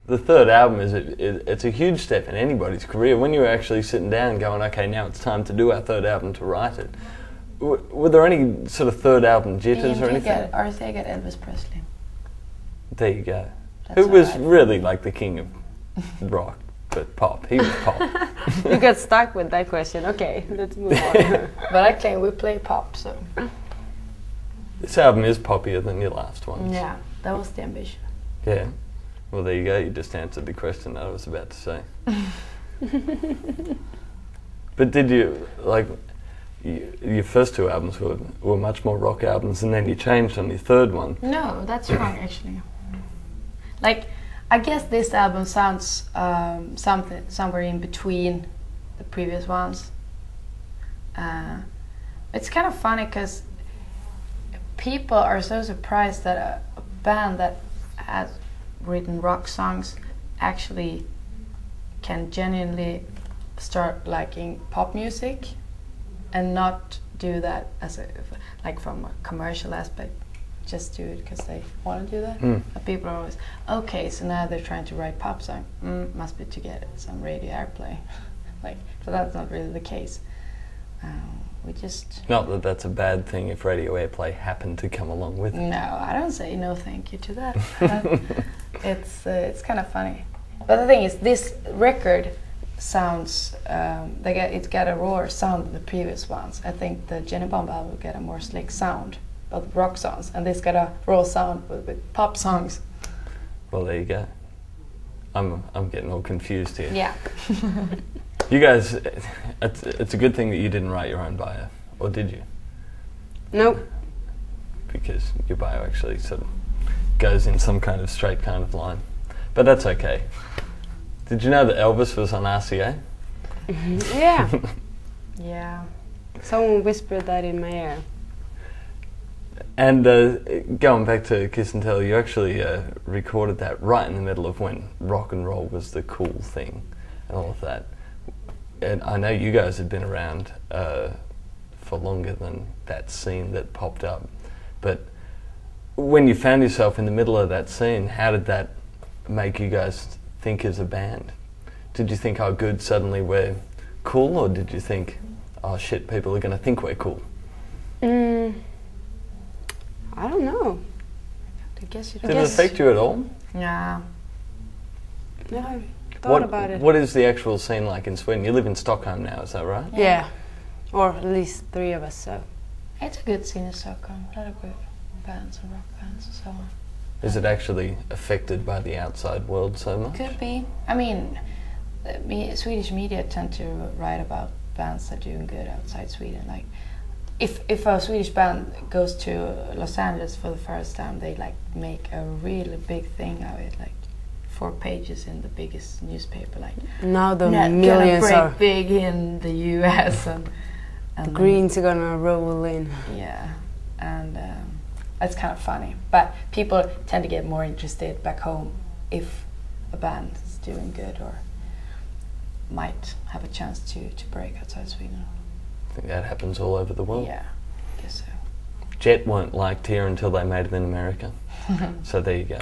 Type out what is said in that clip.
the third album it's a huge step in anybody's career. When you're actually sitting down and going, okay, now it's time to do our third album, to write it. Were there any sort of third album jitters or anything? RCA got Elvis Presley. There you go. That's Who was alright. really like the king of rock, but pop. He was pop. You got stuck with that question. Okay, let's move on. But I claim we play pop, so This album is poppier than your last one. yeah, that was the ambition. Yeah. Well, there you go. You just answered the question that I was about to say. But did you, like, your first two albums were much more rock albums, and then you changed on your third one? No, that's wrong actually. Like, I guess this album sounds somewhere in between the previous ones. It's kind of funny because people are so surprised that a band that has written rock songs actually can genuinely start liking pop music and not do that as like from a commercial aspect, just do it because they want to do that. But people are always, okay, so now they're trying to write pop song, must be to get some radio airplay. Like, so that's not really the case. We just... Not that that's a bad thing if radio airplay happened to come along with it. No, I don't say no thank you to that. It's kind of funny. But the thing is, this record sounds, it's got a rawer sound than the previous ones. I think the Jenny Bomb album got a more slick sound, but rock songs, and this got a raw sound with pop songs. Well, there you go. I'm getting all confused here. Yeah. You guys, it's a good thing that you didn't write your own bio, or did you? Nope. Because your bio actually sort of goes in some kind of straight kind of line. But that's okay. Did you know that Elvis was on RCA? Yeah. Yeah. Someone whispered that in my ear. And going back to Kiss and Tell, you actually recorded that right in the middle of when rock and roll was the cool thing and all of that. And I know you guys had been around for longer than that scene that popped up. But when you found yourself in the middle of that scene, how did that make you guys think as a band? Did you think, oh good, suddenly we're cool, or did you think, oh shit, people are going to think we're cool? I don't know. I guess you Did it affect you at all? Yeah. No, I thought about it. What is the actual scene like in Sweden? You live in Stockholm now, is that right? Yeah. Or at least 3 of us, so. It's a good scene in Stockholm. A lot of good bands and rock bands and so on. Is it actually affected by the outside world so much? Could be. I mean, Swedish media tend to write about bands that are doing good outside Sweden. Like, if a Swedish band goes to Los Angeles for the first time, they like make a really big thing of it, like 4 pages in the biggest newspaper. Like, Now the not millions gonna are... break big in the U.S. and The Greens are gonna roll in. yeah, and that's kind of funny. But people tend to get more interested back home if a band is doing good or might have a chance to break outside Sweden. I think that happens all over the world. Yeah, I guess so. Jet weren't liked here until they made it in America. So there you go.